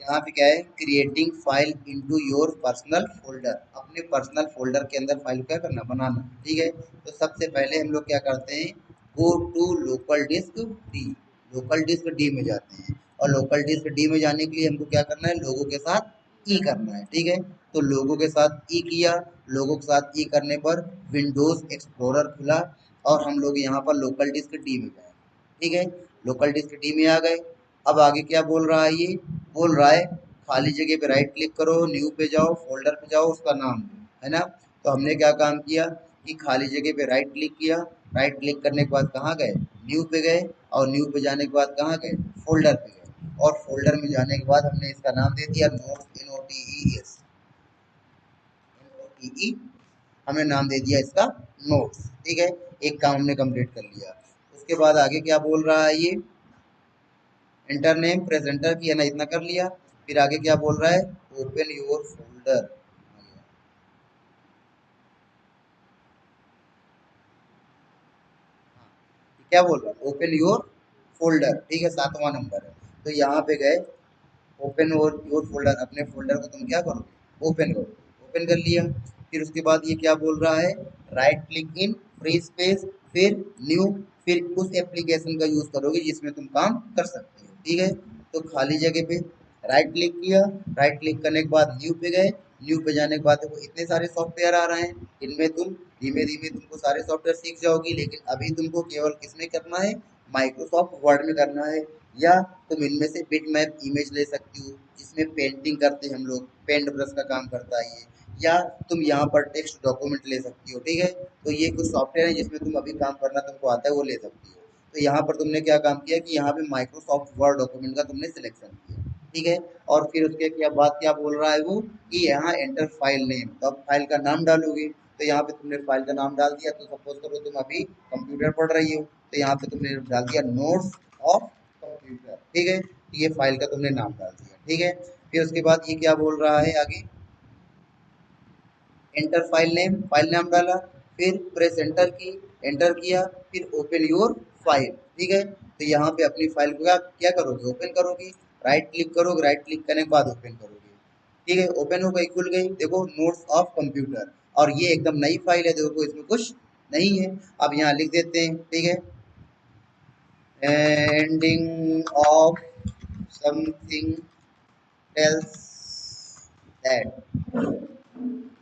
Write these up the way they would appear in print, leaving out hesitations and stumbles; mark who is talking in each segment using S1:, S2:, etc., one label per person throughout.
S1: यहाँ पे क्या है, creating file into your personal folder, अपने पर्सनल फोल्डर के अंदर फाइल क्या करना, बनाना। ठीक है, तो सबसे पहले हम लोग क्या करते हैं, go to local disk D, local disk D में जाते हैं, और लोकल डिस्क डी में जाने के लिए हमको क्या करना है, लोगों के साथ ई करना है। ठीक है, तो लोगों के साथ ई किया, लोगों के साथ ई करने पर विंडोज एक्सप्लोरर खुला, और हम लोग यहाँ पर लोकल डिस्क डी में गए। ठीक है, लोकल डिस्क डी में आ गए। अब आगे क्या बोल रहा है, ये बोल रहा है खाली जगह पे राइट क्लिक करो, न्यू पे जाओ, फोल्डर पे जाओ, उसका नाम दो, है ना। तो हमने क्या काम किया कि खाली जगह पे राइट क्लिक किया, राइट क्लिक करने के बाद कहाँ गए, न्यू पे गए, और न्यू पे जाने के बाद कहाँ गए, फोल्डर पे गए, और फोल्डर में जाने के बाद हमने इसका नाम दे दिया नोट्स, NOTES, NOTE, हमने नाम दे दिया इसका नोट्स। ठीक है, एक काम हमने कंप्लीट कर लिया। उसके बाद आगे क्या बोल रहा है, ये एंटर नेम प्रेस एंटर किया ना, इतना कर लिया। फिर आगे क्या बोल रहा है, ओपन योर फोल्डर, क्या बोल रहा है, ओपन योर फोल्डर। ठीक है, 7वां नंबर है। तो यहाँ पे गए, ओपन योर फोल्डर, अपने फोल्डर को तुम क्या करोगे, ओपन करो, ओपन कर लिया। फिर उसके बाद ये क्या बोल रहा है, right click in free space, फिर न्यू, फिर उस एप्लीकेशन का यूज करोगे जिसमें तुम काम कर सकते हो। ठीक है, तो खाली जगह पे राइट क्लिक किया, राइट क्लिक करने के बाद न्यू पे गए, न्यू पे जाने के बाद देखो इतने सारे सॉफ्टवेयर आ रहे हैं, इनमें तुम धीमे धीमे तुमको सारे सॉफ्टवेयर सीख जाओगी, लेकिन अभी तुमको केवल किसमें करना है, माइक्रोसॉफ्ट वर्ड में करना है। या तुम इनमें से बिट मैप इमेज ले सकती हो, जिसमें पेंटिंग करते हैं हम लोग, पेंट ब्रश का काम करता है ये। या तुम यहाँ पर टेक्स्ट डॉक्यूमेंट ले सकती हो। ठीक है, तो ये कुछ सॉफ्टवेयर है जिसमें तुम अभी काम करना तुमको आता है, वो ले सकती हो। तो यहाँ पर तुमने क्या काम किया कि यहाँ पे माइक्रोसॉफ्ट वर्ड डॉक्यूमेंट का तुमने सिलेक्शन किया। ठीक है, और फिर उसके क्या बात क्या बोल रहा है वो, कि यहाँ एंटर फाइल नेम, तो अब फाइल का नाम डालोगे। तो यहाँ पे तुमने फाइल का नाम डाल दिया, तो सपोज करो तुम अभी कंप्यूटर पढ़ रही हो, तो यहाँ पे तुमने डाल दिया नोट्स ऑफ कंप्यूटर। ठीक है, ये फाइल का तुमने नाम डाल दिया। ठीक है, फिर उसके बाद ये क्या बोल रहा है आगे, एंटर फाइल नेम, फाइल नाम डाला, फिर प्रेस एंटर की, एंटर किया, फिर ओपन योर फाइल। ठीक है, तो यहाँ पे अपनी फाइल को क्या क्या करोगे, ओपन करोगी, राइट क्लिक करोगे, राइट क्लिक करने के बाद ओपन करोगे। ठीक है, ओपन हो गई, खुल गई, देखो नोट्स ऑफ कंप्यूटर, और ये एकदम नई फाइल है, देखो इसमें कुछ नहीं है। अब यहाँ लिख देते हैं। ठीक है, ending of something tells that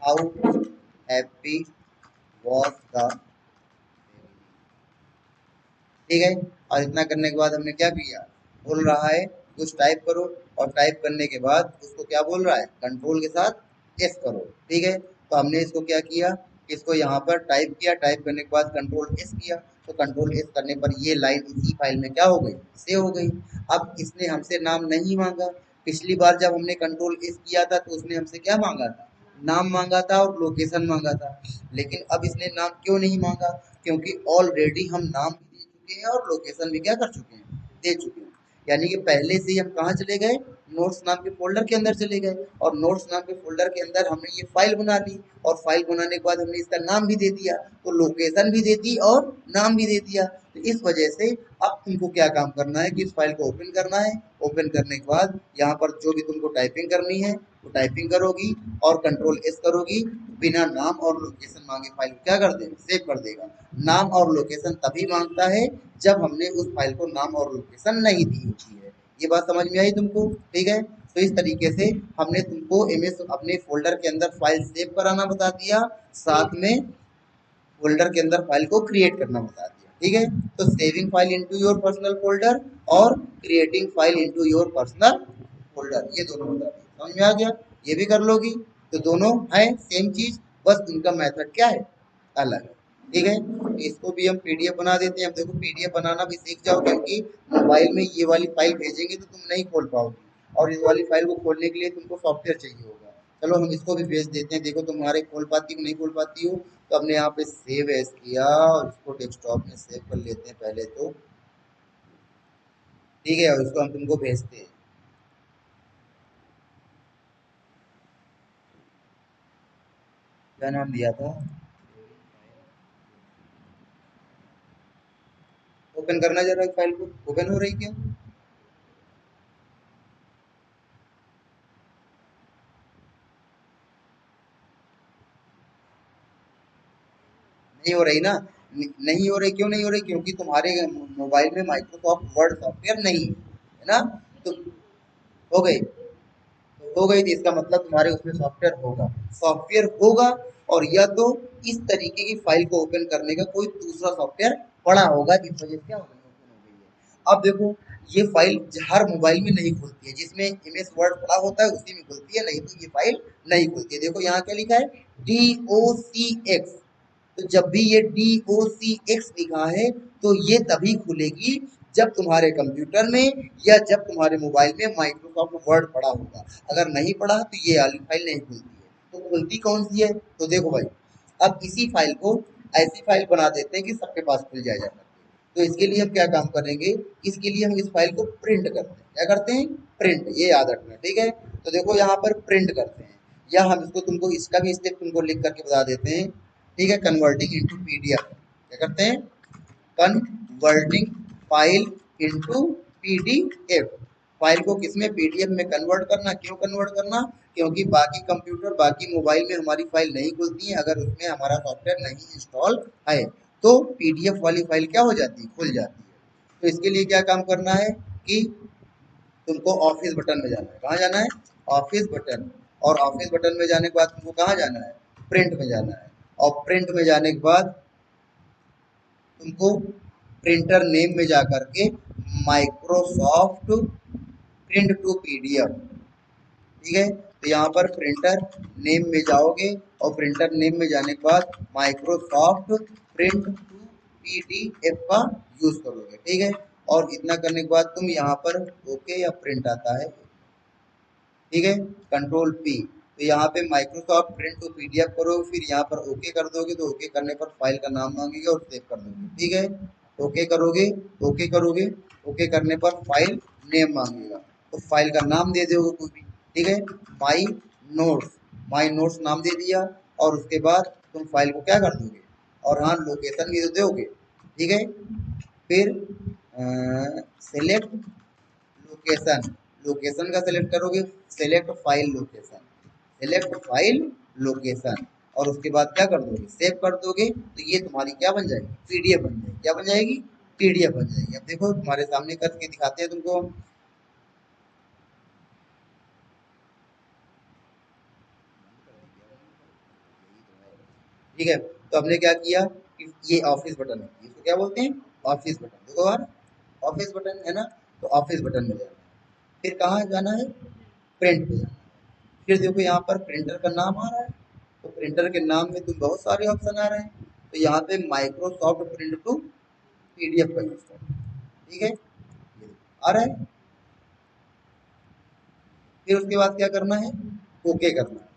S1: how happy was the, ठीक है, और इतना करने के बाद हमने क्या किया, बोल रहा है कुछ टाइप करो, और टाइप करने के बाद उसको क्या बोल रहा है, कंट्रोल के साथ एस करो। ठीक है, तो हमने इसको क्या किया, इसको यहाँ पर टाइप किया, टाइप करने के बाद कंट्रोल एस किया, तो कंट्रोल एस करने पर ये लाइन इसी फाइल में क्या हो गई, सेव हो गई। अब इसने हमसे नाम नहीं मांगा, पिछली बार जब हमने कंट्रोल एस किया था तो उसने हमसे क्या मांगा था, नाम मांगा था और लोकेशन मांगा था। लेकिन अब इसने नाम क्यों नहीं मांगा, क्योंकि ऑलरेडी हम नाम भी दे चुके हैं और लोकेशन भी क्या कर चुके हैं, दे चुके हैं। यानी कि पहले से ही हम कहाँ चले गए, नोट्स नाम के फोल्डर के अंदर चले गए, और नोट्स नाम के फोल्डर के अंदर हमने ये फाइल बना ली, और फाइल बनाने के बाद हमने इसका नाम भी दे दिया, तो लोकेशन भी दे दी और नाम भी दे दिया। तो इस वजह से अब तुमको क्या काम करना है कि इस फाइल को ओपन करना है। ओपन करने के बाद यहाँ पर जो भी तुमको टाइपिंग करनी है वो टाइपिंग करोगी, और कंट्रोल एस करोगी, बिना नाम और लोकेशन मांगे फाइल को क्या कर देगा, सेव कर देगा। नाम और लोकेशन तभी मांगता है जब हमने उस फाइल को नाम और लोकेशन नहीं दी होती है। ये बात समझ में आई तुमको, ठीक है। तो इस तरीके से हमने तुमको एमएस अपने फोल्डर के अंदर फाइल सेव कराना बता दिया, साथ में फोल्डर के अंदर फाइल को क्रिएट करना बता दिया। ठीक है, तो saving file into your personal folder और creating file into your personal folder, ये दोनों बता दिए। समझ में आ गया, ये भी कर लोगी। तो दोनों है सेम चीज, बस उनका मेथड क्या है, अलग है। ठीक है, इसको भी हम पीडीएफ बना देते हैं। अब देखो पीडीएफ बनाना भी सीख जाओ, क्योंकि मोबाइल में ये वाली फाइल भेजेंगे तो तुम नहीं खोल पाओगे, और इस वाली फाइल को खोलने के लिए तुमको सॉफ्टवेयर चाहिए होगा। चलो हम इसको भी भेज देते हैं, देखो तुम्हारे खोल पाती हो नहीं खोल पाती हो। तो हमने यहाँ पे सेव एज किया, और इसको डेस्कटॉप में सेव कर लेते हैं पहले तो। ठीक है, और इसको हम तुमको भेजते हैं। क्या नाम दिया था, ओपन करना जरा फाइल को, ओपन हो रही क्या, नहीं हो रही ना, नहीं हो रही, क्यों नहीं हो रही? क्योंकि तुम्हारे मोबाइल में माइक्रोसॉफ्ट वर्ड सॉफ्टवेयर नहीं है ना। तो हो गई, तो हो गई, तो इसका मतलब तुम्हारे उसमें सॉफ्टवेयर होगा, सॉफ्टवेयर होगा। और या तो इस तरीके की फाइल को ओपन करने का कोई दूसरा सॉफ्टवेयर पड़ा होगा, जिस वजह से क्या हो गई, ओपन हो गई है। अब देखो, ये फाइल हर मोबाइल में नहीं खुलती है, जिसमें एमएस वर्ड पड़ा होता है उसी में खुलती है, नहीं तो ये फाइल नहीं खुलती है। देखो यहाँ क्या लिखा है, DOCX। तो जब भी ये DOCX लिखा है तो ये तभी खुलेगी जब तुम्हारे कंप्यूटर में या जब तुम्हारे मोबाइल में माइक्रोसॉफ्ट वर्ड पड़ा होगा। अगर नहीं पड़ा तो ये वाली फाइल नहीं खुलती है। तो खुलती कौन सी है? तो देखो भाई, अब इसी फाइल को ऐसी फाइल बना देते हैं कि सबके पास खुल जाए जा करके। तो इसके लिए हम क्या काम करेंगे, इसके लिए हम इस फाइल को प्रिंट करते हैं। क्या करते हैं? प्रिंट, ये याद रखना, ठीक है। तो देखो यहाँ पर प्रिंट करते हैं, या हम इसको तुमको इसका भी स्टेप तुमको लिख करके बता देते हैं, ठीक है। कन्वर्टिंग इनटू पीडीएफ, क्या करते हैं? Converting file into PDF. File को किसमें? पीडीएफ में कन्वर्ट करना। क्यों कन्वर्ट करना? क्योंकि बाकी कंप्यूटर, बाकी मोबाइल में हमारी फाइल नहीं खुलती है अगर उसमें हमारा सॉफ्टवेयर नहीं इंस्टॉल है। तो पीडीएफ वाली फाइल क्या हो जाती है? खुल जाती है। तो इसके लिए क्या काम करना है कि तुमको ऑफिस बटन में जाना है। कहाँ जाना है? Office button. और ऑफिस बटन में जाने के बाद तुमको कहाँ जाना है? प्रिंट में जाना है। और प्रिंट में जाने के बाद तुमको प्रिंटर नेम में जा करके माइक्रोसॉफ्ट प्रिंट टू पीडीएफ, ठीक है। तो यहाँ पर प्रिंटर नेम में जाओगे और प्रिंटर नेम में जाने के बाद माइक्रोसॉफ्ट प्रिंट टू पीडीएफ का यूज करोगे, ठीक है। और इतना करने के बाद तुम यहाँ पर ओके या प्रिंट आता है, ठीक है, कंट्रोल पी। तो यहाँ पे माइक्रोसॉफ्ट प्रिंट टू पीडीएफ करोगे, फिर यहाँ पर ओके कर दोगे। तो ओके करने पर फाइल का नाम मांगेगा और सेव कर दोगे, ठीक है। ओके करोगे, ओके करोगे, ओके करने पर फाइल नेम मांगेगा, तो फाइल का नाम दे दोगे कोई भी, ठीक है। माई नोट्स, माई नोट्स नाम दे दिया। और उसके बाद तुम फाइल को क्या कर दोगे, और हाँ लोकेशन भी तो दोगे, ठीक है। फिर सेलेक्ट लोकेशन, लोकेशन का सेलेक्ट करोगे, select file location, select file location. और उसके बाद क्या कर दोगे, सेव कर दोगे। तो ये तुम्हारी क्या बन जाएगी? पीडीएफ बन जाएगी। क्या बन जाएगी? पीडीएफ बन जाएगी। अब देखो तुम्हारे सामने करके दिखाते हैं तुमको, ठीक है। तो हमने क्या किया कि ये ऑफिस बटन है, इसको क्या बोलते हैं? Office button. देखो यार, ऑफिस बटन है ना, तो ऑफिस बटन में जाना है। फिर कहाँ जाना है? प्रिंट पे जाना है। फिर देखो यहाँ पर प्रिंटर का नाम आ रहा है, तो प्रिंटर के नाम में तो बहुत सारे ऑप्शन आ रहे हैं। तो यहाँ पे माइक्रोसॉफ्ट प्रिंट टू पीडीएफ का यूज करो, ठीक है, ये आ रहा है। फिर उसके बाद क्या करना है? ओके करना है।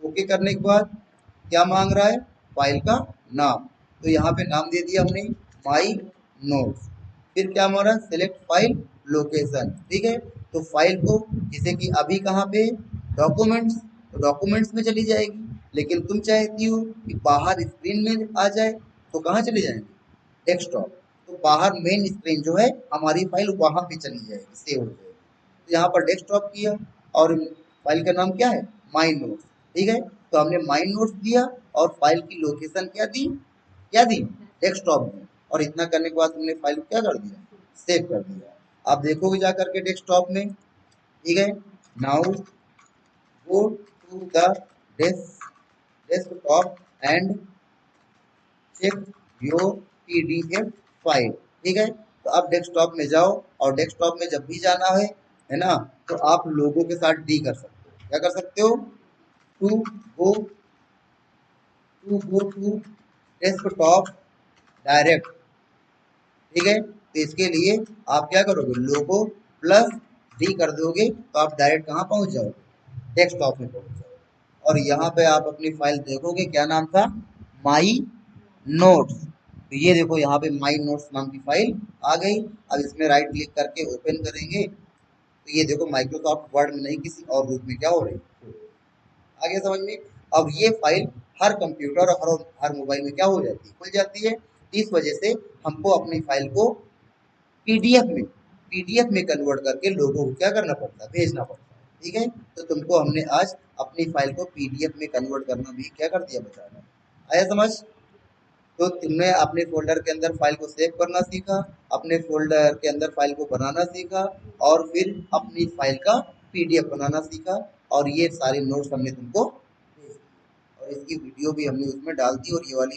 S1: ओके करने के बाद क्या मांग रहा है? फाइल का नाम। तो यहाँ पे नाम दे दिया हमने, माई नोट्स। फिर क्या मांग रहा है? सेलेक्ट फाइल लोकेशन, ठीक है। तो फाइल को, जैसे कि अभी कहाँ पे? डॉक्यूमेंट्स, तो डॉक्यूमेंट्स में चली जाएगी। लेकिन तुम चाहती हो कि बाहर स्क्रीन में आ जाए, तो कहाँ चली जाएंगे? डेस्कटॉप। तो बाहर मेन स्क्रीन जो है हमारी फाइल वहां पे चली जाएगी, सेव हो जाएगी। तो यहाँ पर डेस्कटॉप किया, और फाइल का नाम क्या है? माई नोट्स, ठीक है। तो हमने माई नोट्स दिया और फाइल की लोकेशन क्या दी? क्या दी? डेस्कटॉप दी। और इतना करने के बाद हमने फाइल को क्या कर दिया? सेव कर दिया। आप देखोगे जा करके डेस्कटॉप में, ठीक है। Now go to the desktop and check your PDF file, ठीक है। तो आप डेस्कटॉप में जाओ, और डेस्कटॉप में जब भी जाना है ना, तो आप लोगों के साथ डी कर सकते हो। क्या कर सकते हो? To go, to go to desktop direct, ठीक है। तो इसके लिए आप क्या करोगे? लोगो प्लस डी कर दोगे, तो आप डायरेक्ट कहाँ पहुंच जाओगे? डेस्कटॉप में पहुंच जाओगे। और यहाँ पे आप अपनी फाइल देखोगे, क्या नाम था? My notes. तो ये देखो यहाँ पे माई नोट्स नाम की फाइल आ गई। अब इसमें राइट क्लिक करके ओपन करेंगे, तो ये देखो माइक्रोसॉफ्ट वर्ड में नहीं, किसी और रूप में क्या हो रही है, आगे समझ में। अब ये फाइल हर कंप्यूटर और हर मोबाइल में क्या हो जाती है? खुल जाती है। इस वजह से हमको अपनी फाइल को पीडीएफ में कन्वर्ट करके लोगों को क्या करना पड़ता है? भेजना पड़ता है, ठीक है। तो तुमको हमने आज अपनी फाइल को पीडीएफ में कन्वर्ट करना भी क्या कर दिया, बताना। आया समझ? तो तुमने अपने फोल्डर के अंदर फाइल को सेव करना सीखा, अपने फोल्डर के अंदर फाइल को बनाना सीखा, और फिर अपनी फाइल का पीडीएफ बनाना सीखा, और ये सारे नोट्स हमने तुमको भेज दिए। और इसकी वीडियो भी हमने उसमें डाल दी, और ये वाली